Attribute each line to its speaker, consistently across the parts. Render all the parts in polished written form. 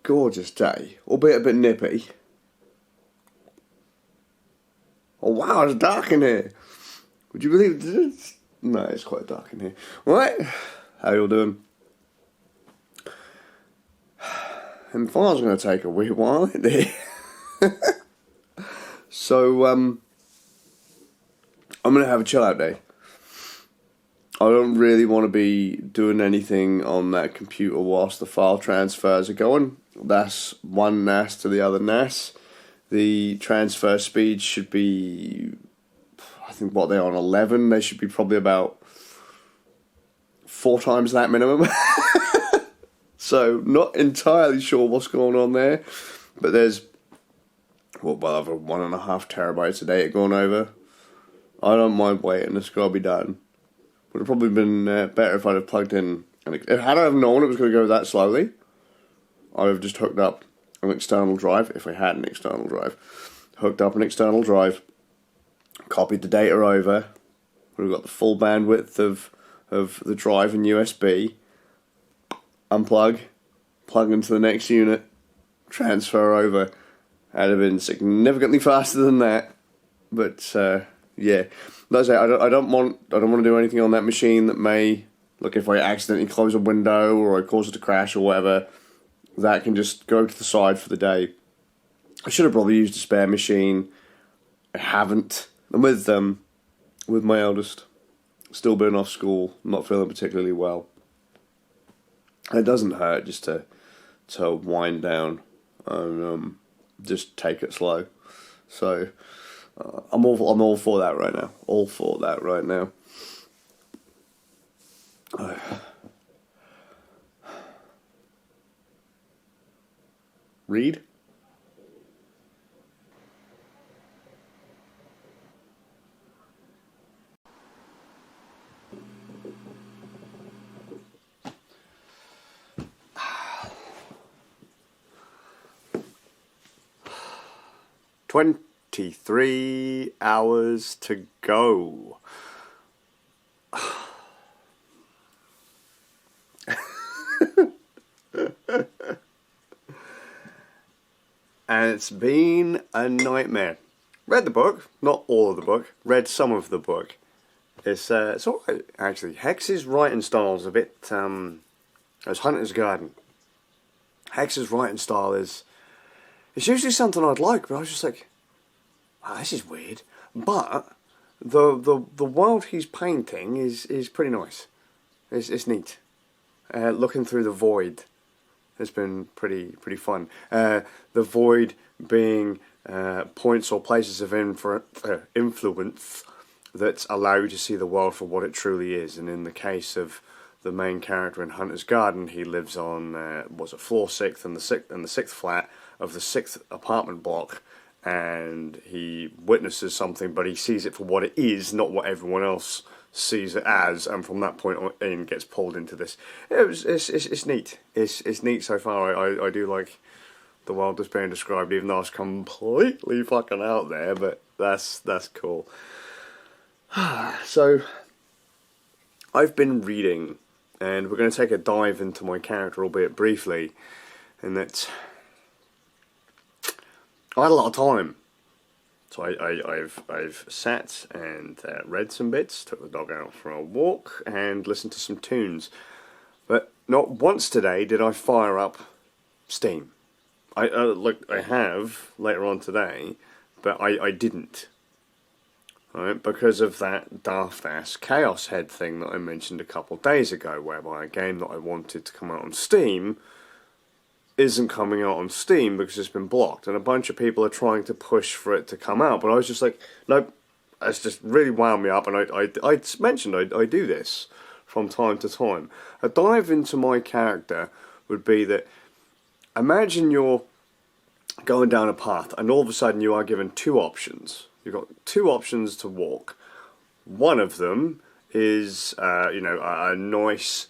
Speaker 1: gorgeous day, albeit a bit nippy. Oh wow, it's dark in here. Would you believe this? No, it's quite dark in here. Right, how you all doing? And file's going to take a wee while, isn't it? So, I'm going to have a chill out day. I don't really want to be doing anything on that computer whilst the file transfers are going. That's one NAS to the other NAS. The transfer speed should be, I think what they're on 11, they should be probably about 4 times that minimum. So, not entirely sure what's going on there. But there's, well, over 1.5 terabytes of data going over. I don't mind waiting, it's got to be done. Would have probably been better if I'd have plugged in, had I have known it was going to go that slowly, I would have just hooked up an external drive, if I had an external drive. Hooked up an external drive, copied the data over, would have got the full bandwidth of the drive and USB, unplug, plug into the next unit, transfer over. That'd have been significantly faster than that, but yeah. Like I say, I don't want to do anything on that machine that may, like if I accidentally close a window or I cause it to crash or whatever, that can just go to the side for the day. I should have probably used a spare machine. I haven't. I'm with my eldest, still been off school, not feeling particularly well. It doesn't hurt just to wind down and just take it slow. So I'm all for that right now. All for that right now. Read. Twenty 23 hours to go. And it's been a nightmare. Read the book, not all of the book, read some of the book. It's alright, actually. Hex's writing style is a bit, as Hunter's Garden. Hex's writing style is, it's usually something I'd like, but I was just like, wow, this is weird. But the world he's painting is pretty nice. It's neat. Looking through the void has been pretty fun. The void being points or places of influence that allow you to see the world for what it truly is. And in the case of the main character in Hunter's Garden, he lives on floor 6th and the 6th flat of the 6th apartment block. And he witnesses something, but he sees it for what it is, not what everyone else sees it as. And from that point on, gets pulled into this. It's neat. It's neat so far. I do like the world that's being described, even though it's completely fucking out there. But that's cool. So I've been reading, and we're going to take a dive into my character, albeit briefly, and that's. I had a lot of time, so I've sat and read some bits, took the dog out for a walk, and listened to some tunes. But not once today did I fire up Steam. I have later on today, but I didn't. Right, because of that daft ass Chaos Head thing that I mentioned a couple of days ago, whereby a game that I wanted to come out on Steam isn't coming out on Steam because it's been blocked, and a bunch of people are trying to push for it to come out, but I was just like, nope, it's just really wound me up, and I mentioned I do this from time to time. A dive into my character would be that, imagine you're going down a path, and all of a sudden you are given 2 options. You've got 2 options to walk. One of them is, a nice,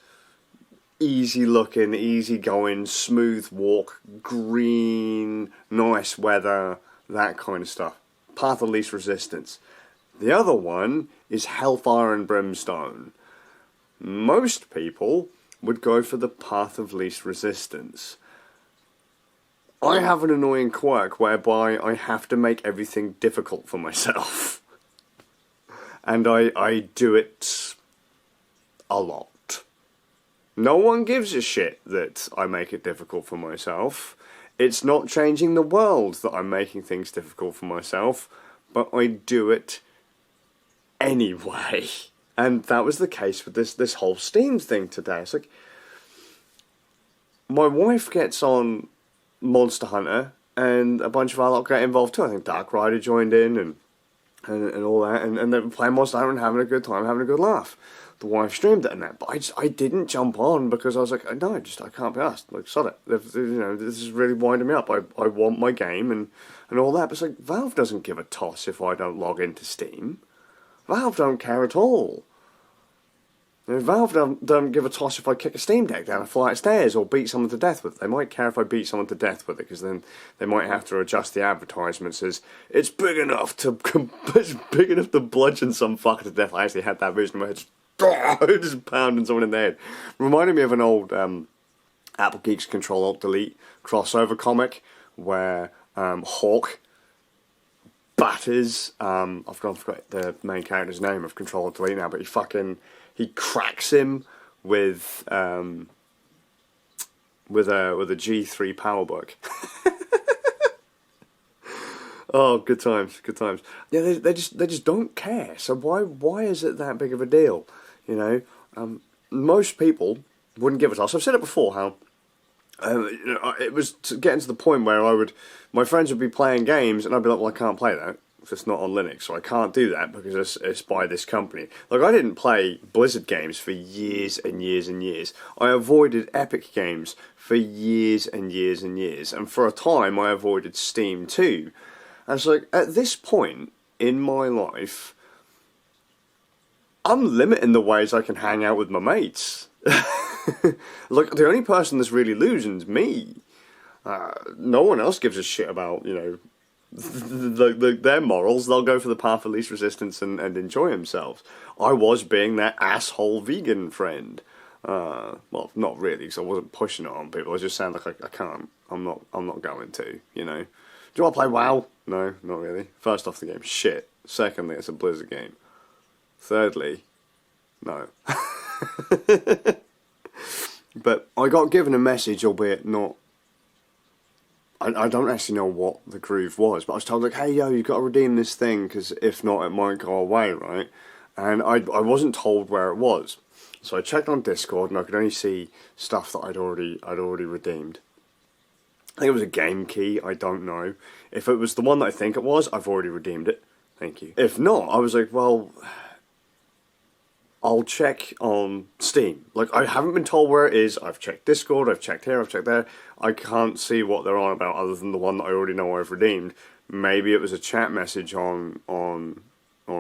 Speaker 1: easy-looking, easy-going, smooth walk, green, nice weather, that kind of stuff. Path of least resistance. The other one is hellfire and brimstone. Most people would go for the path of least resistance. I have an annoying quirk whereby I have to make everything difficult for myself. And I do it a lot. No one gives a shit that I make it difficult for myself. It's not changing the world that I'm making things difficult for myself, but I do it anyway. And that was the case with this whole Steam thing today. It's like, my wife gets on Monster Hunter, and a bunch of our lot get involved too. I think Dark Rider joined in, and all that, and they were playing Monster Hunter and having a good time, having a good laugh. The wife streamed it and that, but I didn't jump on because I was like, no, I can't be asked. Like, sod it. This is really winding me up. I want my game and all that. But it's like, Valve doesn't give a toss if I don't log into Steam. Valve don't care at all. Valve don't give a toss if I kick a Steam Deck down a flight of stairs or beat someone to death with it. They might care if I beat someone to death with it, because then they might have to adjust the advertisements as it's big enough to bludgeon some fucker to death. I actually had that vision in my head, just pounding someone in the head. Reminded me of an old Apple Geeks Control-Alt-Delete crossover comic where Hawk batters, I've forgot the main character's name of Control-Alt-Delete now, but he cracks him with a G3 PowerBook. Oh, good times. Yeah, they just don't care. So why is it that big of a deal? You know, most people wouldn't give a toss. I've said it before how it was getting to the point where my friends would be playing games and I'd be like, well, I can't play that. It's not on Linux, so I can't do that because it's by this company. Like, I didn't play Blizzard games for years and years and years. I avoided Epic games for years and years and years. And for a time, I avoided Steam too. And so, like, at this point in my life, I'm limiting the ways I can hang out with my mates. Like, the only person that's really losing is me. No one else gives a shit about, you know, their morals. They'll go for the path of least resistance and enjoy themselves. I was being that asshole vegan friend. Well, not really, because I wasn't pushing it on people. I was just saying, like, I can't. I'm not going to, you know. Do you want to play WoW? No, not really. First off, the game shit. Secondly, it's a Blizzard game. Thirdly, no. But I got given a message, albeit not. I don't actually know what the groove was, but I was told, like, hey, yo, you've got to redeem this thing, because if not, it might go away, right? And I wasn't told where it was. So I checked on Discord, and I could only see stuff that I'd already redeemed. I think it was a game key, I don't know. If it was the one that I think it was, I've already redeemed it. Thank you. If not, I was like, well, I'll check on Steam. Like, I haven't been told where it is. I've checked Discord, I've checked here, I've checked there. I can't see what they're on about other than the one that I already know I've redeemed. Maybe it was a chat message on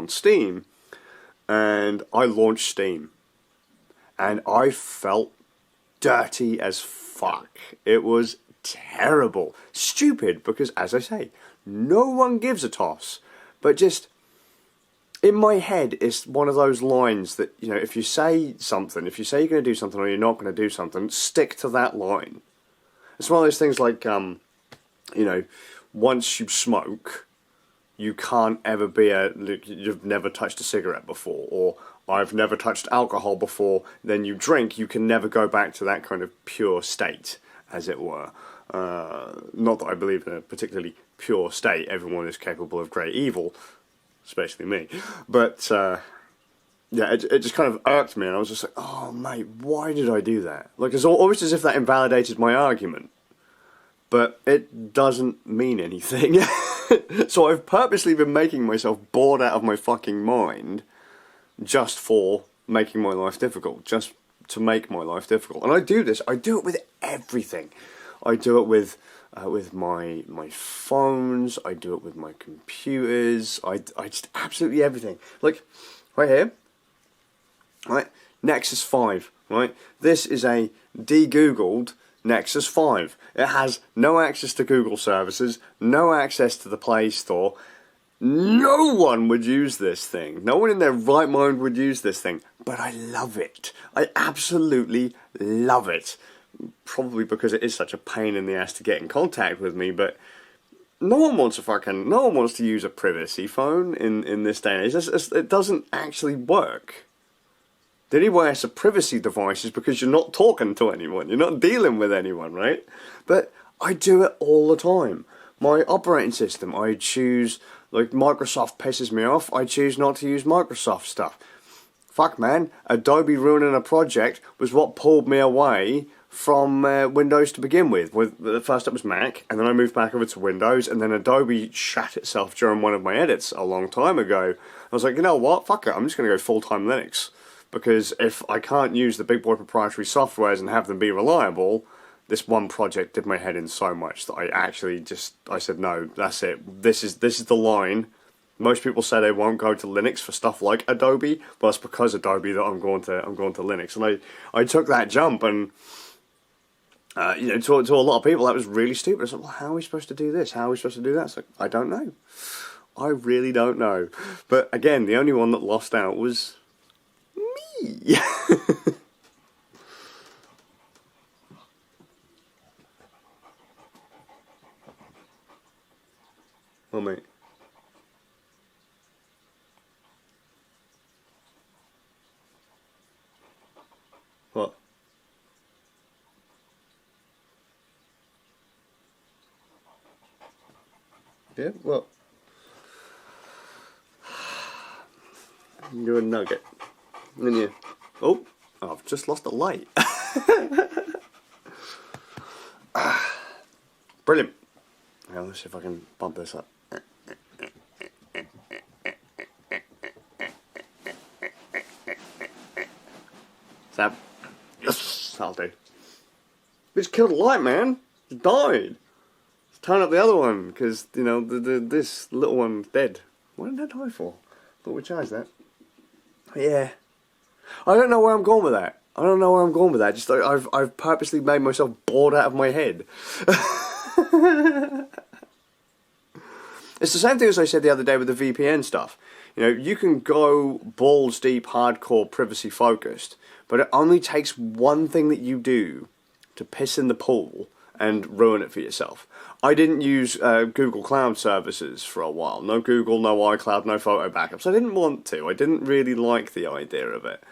Speaker 1: Steam, and I launched Steam, and I felt dirty as fuck. It was terrible. Stupid, because, as I say, no one gives a toss. But just, in my head, it's one of those lines that, you know, if you say something, if you say you're going to do something or you're not going to do something, stick to that line. It's one of those things like, you know, once you smoke, you can't ever be you've never touched a cigarette before, or I've never touched alcohol before. Then you drink, you can never go back to that kind of pure state, as it were. Not that I believe in a particularly pure state. Everyone is capable of great evil, especially me. But, yeah, it just kind of irked me, and I was just like, oh, mate, why did I do that? Like, it's almost as if that invalidated my argument. But it doesn't mean anything. So I've purposely been making myself bored out of my fucking mind just for making my life difficult. Just to make my life difficult. And I do this. I do it with everything. I do it with my phones. I do it with my computers. I just absolutely everything. Like, right here. Right, Nexus 5, right? This is a de-Googled Nexus 5. It has no access to Google services, no access to the Play Store. No one would use this thing. No one in their right mind would use this thing. But I love it. I absolutely love it. probably because it is such a pain in the ass to get in contact with me, but no one wants to use a privacy phone in this day and age. It doesn't actually work. The only way it's a privacy device is because you're not talking to anyone, you're not dealing with anyone, right? But I do it all the time. My operating system, I choose, like, Microsoft pisses me off, I choose not to use Microsoft stuff. Fuck, man, Adobe ruining a project was what pulled me away from Windows to begin with. First it was Mac, and then I moved back over to Windows, and then Adobe shat itself during one of my edits a long time ago. I was like, you know what, fuck it, I'm just going to go full-time Linux. Because if I can't use the big boy proprietary softwares and have them be reliable, this one project did my head in so much that I said, no, that's it. This is the line. Most people say they won't go to Linux for stuff like Adobe, but it's because Adobe that I'm going to Linux. And I took that jump, and to a lot of people that was really stupid. I was like, well, how are we supposed to do this? How are we supposed to do that? It's like, I don't know. I really don't know. But again, the only one that lost out was me. Well, mate. What? Yeah, what? You're a nugget. And you... Oh, I've just lost a light. Brilliant. Now let's see if I can bump this up. That, yes, that'll do. We just killed a light, man. It died. Let's turn up the other one, because, you know, this little one's dead. What did that die for? Thought we charged that. Yeah. I don't know where I'm going with that. Just I've purposely made myself bored out of my head. It's the same thing as I said the other day with the VPN stuff. You know, you can go balls deep, hardcore, privacy focused, but it only takes one thing that you do to piss in the pool and ruin it for yourself. I didn't use Google Cloud services for a while. No Google, no iCloud, no photo backups. I didn't want to. I didn't really like the idea of it.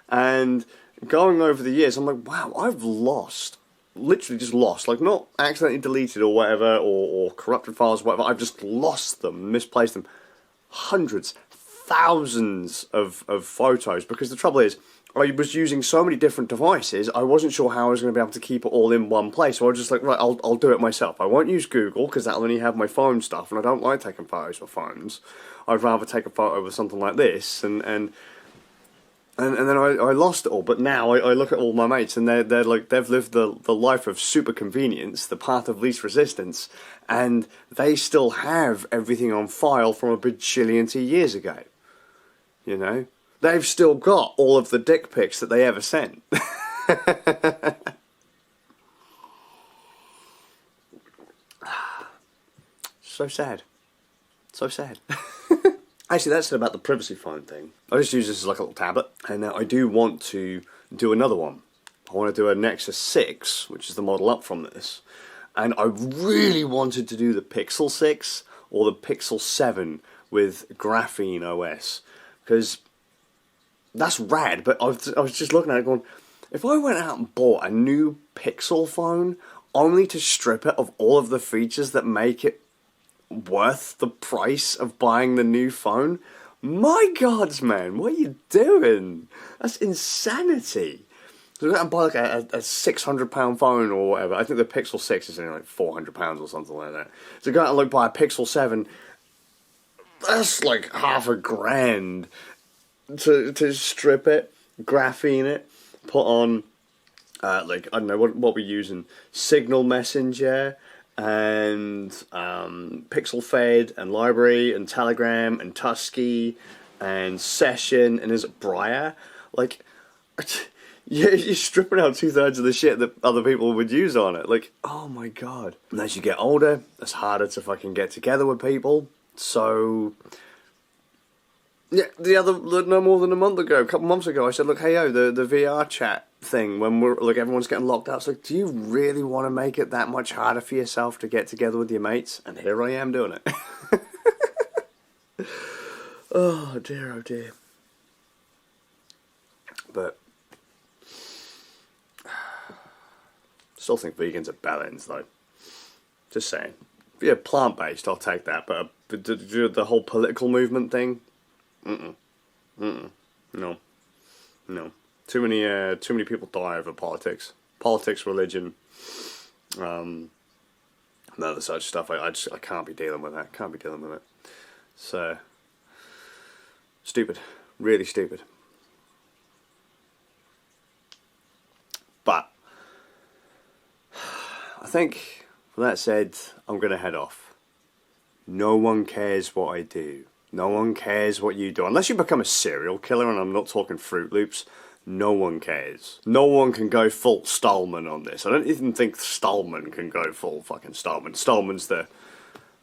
Speaker 1: And going over the years, I'm like, wow, I've lost. Literally just lost. Like, not accidentally deleted or whatever, or corrupted files or whatever. I've just lost them, misplaced them. Hundreds, thousands of photos. Because the trouble is, I was using so many different devices, I wasn't sure how I was going to be able to keep it all in one place. So I was just like, right, I'll do it myself. I won't use Google, because that'll only have my phone stuff, and I don't like taking photos with phones. I'd rather take a photo with something like this, and then I lost it all. But now I look at all my mates, and they're like, they've lived the life of super convenience, the path of least resistance, and they still have everything on file from a bajillion years ago. You know? They've still got all of the dick pics that they ever sent. So sad. So sad. Actually, that's it about the privacy phone thing. I just use this as like a little tablet, and I do want to do another one. I want to do a Nexus 6, which is the model up from this. And I really wanted to do the Pixel 6 or the Pixel 7 with Graphene OS. Because that's rad, but I was just looking at it going, if I went out and bought a new Pixel phone only to strip it of all of the features that make it worth the price of buying the new phone, my gods, man, what are you doing? That's insanity. So go out and buy like a £600 phone or whatever. I think the Pixel 6 is only like £400 or something like that. So go out and like buy a Pixel 7, that's like $5,000 to strip it, graphene it, put on like, I don't know, what we're using, Signal Messenger and Pixel Fed and Library and Telegram and Tusky and Session and is it Briar? Like, you're stripping out 2/3 of the shit that other people would use on it. Like, oh my god. And as you get older, it's harder to fucking get together with people. So Yeah, no more than a month ago, a couple months ago, I said, look, hey, yo, the VR chat thing, when we're, like, everyone's getting locked out, it's like, do you really want to make it that much harder for yourself to get together with your mates? And here I am doing it. Oh, dear, oh, dear. But still think vegans are bellends, though. Just saying. If you're plant-based, I'll take that, but the whole political movement thing, no. Too many people die over politics, religion, none of such stuff. I can't be dealing with that. Can't be dealing with it. So stupid, really stupid. But I think, with that said, I'm gonna head off. No one cares what I do. No one cares what you do. Unless you become a serial killer, and I'm not talking Fruit Loops, no one cares. No one can go full Stallman on this. I don't even think Stallman can go full fucking Stallman. Stallman's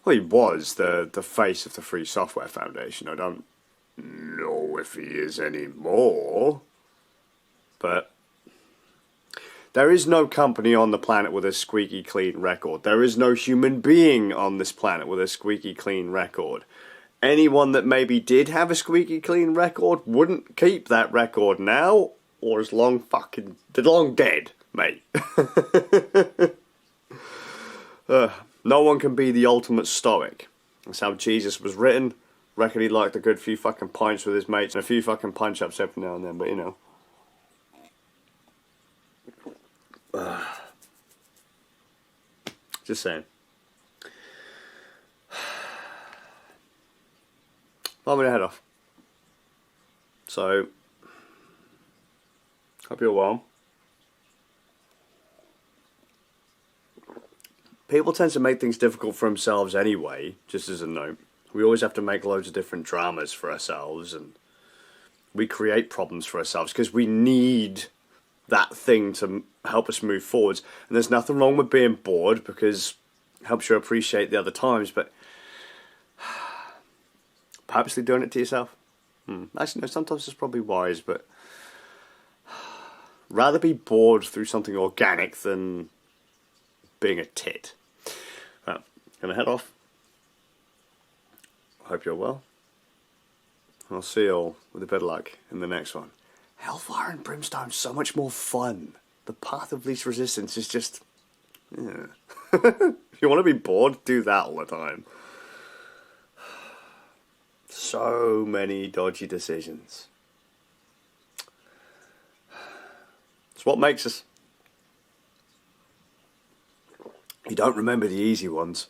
Speaker 1: he was the face of the Free Software Foundation. I don't know if he is anymore. But there is no company on the planet with a squeaky clean record. There is no human being on this planet with a squeaky clean record. Anyone that maybe did have a squeaky clean record wouldn't keep that record now, or is long dead, mate. No one can be the ultimate stoic. That's how Jesus was written. Reckon he liked a good few fucking pints with his mates and a few fucking punch-ups every now and then, but you know. Just saying. I'm going to head off. So, hope you're well. People tend to make things difficult for themselves anyway, just as a note. We always have to make loads of different dramas for ourselves, and we create problems for ourselves because we need that thing to help us move forwards. And there's nothing wrong with being bored because it helps you appreciate the other times, but purposely doing it to yourself? Actually, no, sometimes it's probably wise, but rather be bored through something organic than being a tit. Well, gonna head off. Hope you're well. I'll see you all with a bit of luck in the next one. Hellfire and Brimstone's so much more fun. The path of least resistance is just... yeah. If you want to be bored, do that all the time. So many dodgy decisions. It's what makes us. You don't remember the easy ones.